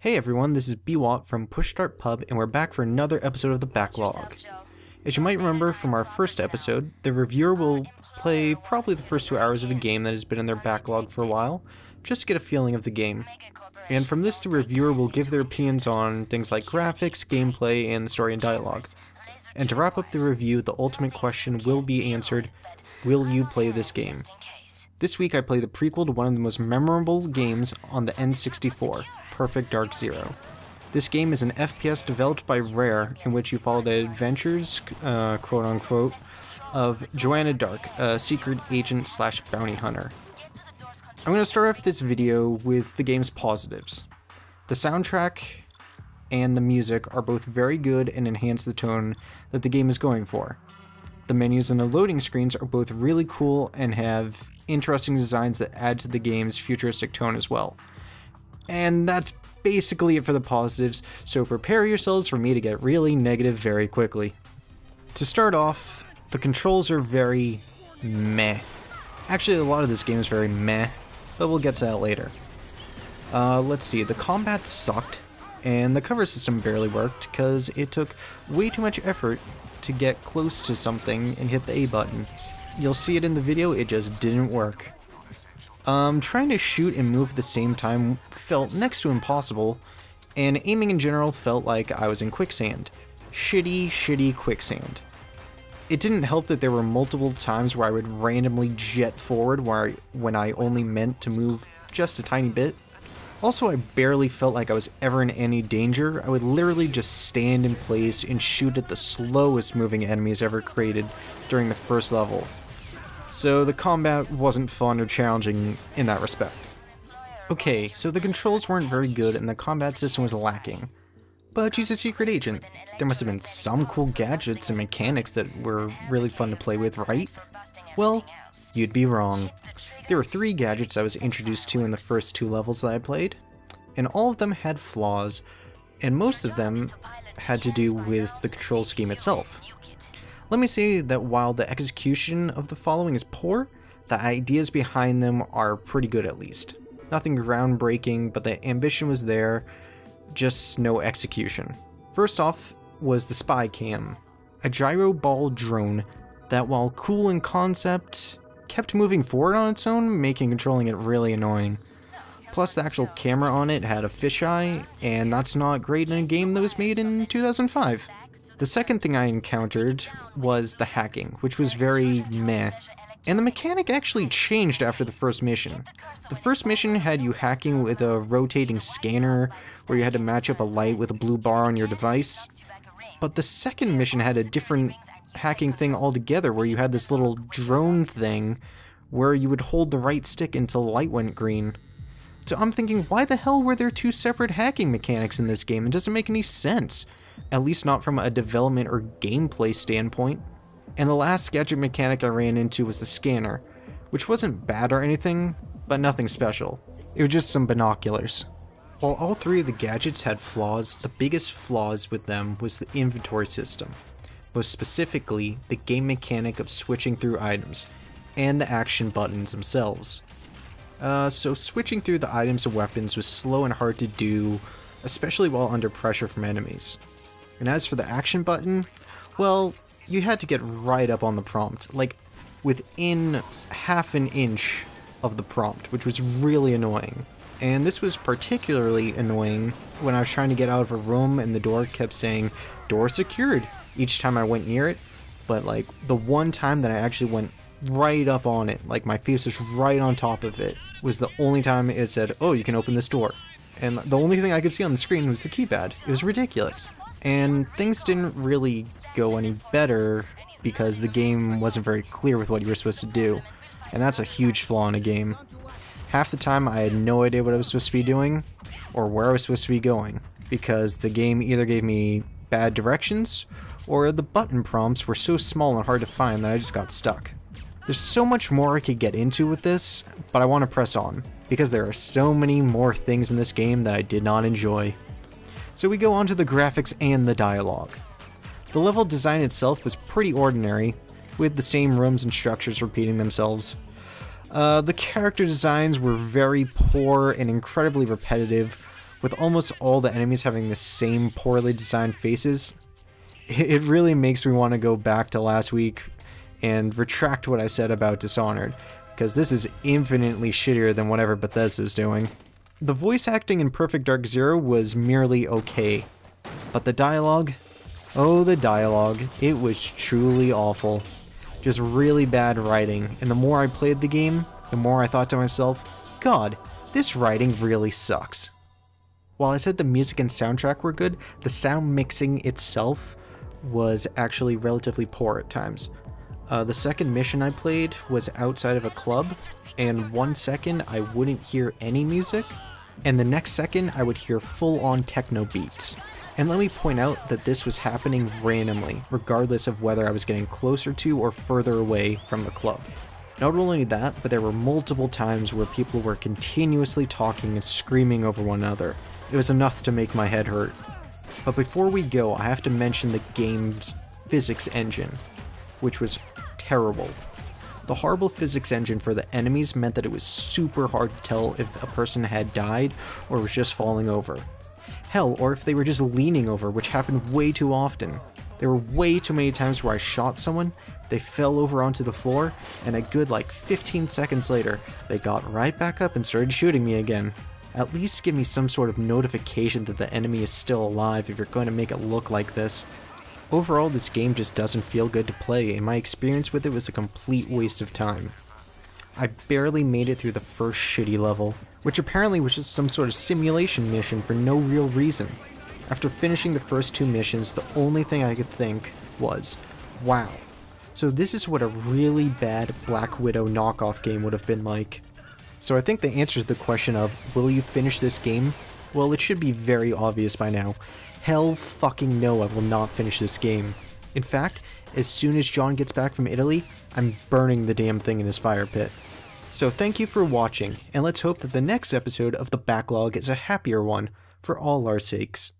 Hey everyone, this is Bwat from Push Start Pub, and we're back for another episode of the Backlog. As you might remember from our first episode, the reviewer will play probably the first 2 hours of a game that has been in their backlog for a while, just to get a feeling of the game. And from this, the reviewer will give their opinions on things like graphics, gameplay, and the story and dialogue. And to wrap up the review, the ultimate question will be answered: will you play this game? This week I play the prequel to one of the most memorable games on the N64, Perfect Dark Zero. This game is an FPS developed by Rare, in which you follow the adventures, quote-unquote, of Joanna Dark, a secret agent slash bounty hunter. I'm going to start off this video with the game's positives. The soundtrack and the music are both very good and enhance the tone that the game is going for. The menus and the loading screens are both really cool and have interesting designs that add to the game's futuristic tone as well. And that's basically it for the positives, so prepare yourselves for me to get really negative very quickly. To start off, the controls are very meh. Actually, a lot of this game is very meh, but we'll get to that later. Let's see, the combat sucked, and the cover system barely worked because it took way too much effort to get close to something and hit the A button. You'll see it in the video, it just didn't work. Trying to shoot and move at the same time felt next to impossible, and aiming in general felt like I was in quicksand. Shitty quicksand. It didn't help that there were multiple times where I would randomly jet forward when I only meant to move just a tiny bit. Also, I barely felt like I was ever in any danger. I would literally just stand in place and shoot at the slowest moving enemies ever created during the first level. So the combat wasn't fun or challenging in that respect. Okay, so the controls weren't very good and the combat system was lacking. But she's a secret agent. There must have been some cool gadgets and mechanics that were really fun to play with, right? Well, you'd be wrong. There were 3 gadgets I was introduced to in the first 2 levels that I played, and all of them had flaws, and most of them had to do with the control scheme itself. Let me say that while the execution of the following is poor, the ideas behind them are pretty good at least. Nothing groundbreaking, but the ambition was there, just no execution. First off was the spy cam, a gyro ball drone that, while cool in concept, kept moving forward on its own, making controlling it really annoying. Plus, the actual camera on it had a fisheye, and that's not great in a game that was made in 2005. The second thing I encountered was the hacking, which was very meh. And the mechanic actually changed after the first mission. The first mission had you hacking with a rotating scanner, where you had to match up a light with a blue bar on your device. But the second mission had a different hacking thing altogether, where you had this little drone thing where you would hold the right stick until the light went green. So I'm thinking, why the hell were there 2 separate hacking mechanics in this game? It doesn't make any sense. At least not from a development or gameplay standpoint. And the last gadget mechanic I ran into was the scanner, which wasn't bad or anything, but nothing special. It was just some binoculars. While all 3 of the gadgets had flaws, the biggest flaws with them was the inventory system. Most specifically, the game mechanic of switching through items, and the action buttons themselves. So switching through the items and weapons was slow and hard to do, especially while under pressure from enemies. And as for the action button, well, you had to get right up on the prompt, like within half an inch of the prompt, which was really annoying. And this was particularly annoying when I was trying to get out of a room and the door kept saying, "Door secured," each time I went near it. But like the one time that I actually went right up on it, like my face was right on top of it, was the only time it said, "Oh, you can open this door." And the only thing I could see on the screen was the keypad. It was ridiculous. And things didn't really go any better because the game wasn't very clear with what you were supposed to do. And that's a huge flaw in a game. Half the time I had no idea what I was supposed to be doing or where I was supposed to be going, because the game either gave me bad directions or the button prompts were so small and hard to find that I just got stuck. There's so much more I could get into with this, but I want to press on, because there are so many more things in this game that I did not enjoy. So we go on to the graphics and the dialogue. The level design itself was pretty ordinary, with the same rooms and structures repeating themselves. The character designs were very poor and incredibly repetitive, with almost all the enemies having the same poorly designed faces. It really makes me want to go back to last week and retract what I said about Dishonored, because this is infinitely shittier than whatever Bethesda's doing. The voice acting in Perfect Dark Zero was merely okay, but the dialogue, oh the dialogue, it was truly awful. Just really bad writing, and the more I played the game, the more I thought to myself, God, this writing really sucks. While I said the music and soundtrack were good, the sound mixing itself was actually relatively poor at times. The second mission I played was outside of a club, and 1 second I wouldn't hear any music, and the next second I would hear full-on techno beats. And let me point out that this was happening randomly, regardless of whether I was getting closer to or further away from the club. Not only that, but there were multiple times where people were continuously talking and screaming over one another. It was enough to make my head hurt. But before we go, I have to mention the game's physics engine, which was terrible. The horrible physics engine for the enemies meant that it was super hard to tell if a person had died or was just falling over. Hell, or if they were just leaning over, which happened way too often. There were way too many times where I shot someone, they fell over onto the floor, and a good like 15 seconds later, they got right back up and started shooting me again. At least give me some sort of notification that the enemy is still alive if you're going to make it look like this. Overall, this game just doesn't feel good to play, and my experience with it was a complete waste of time. I barely made it through the first shitty level, which apparently was just some sort of simulation mission for no real reason. After finishing the first 2 missions, the only thing I could think was, wow, so this is what a really bad Black Widow knockoff game would have been like. So I think the answer to the question of, will you finish this game? Well, it should be very obvious by now. Hell fucking no, I will not finish this game. In fact, as soon as John gets back from Italy, I'm burning the damn thing in his fire pit. So thank you for watching, and let's hope that the next episode of the Backlog is a happier one, for all our sakes.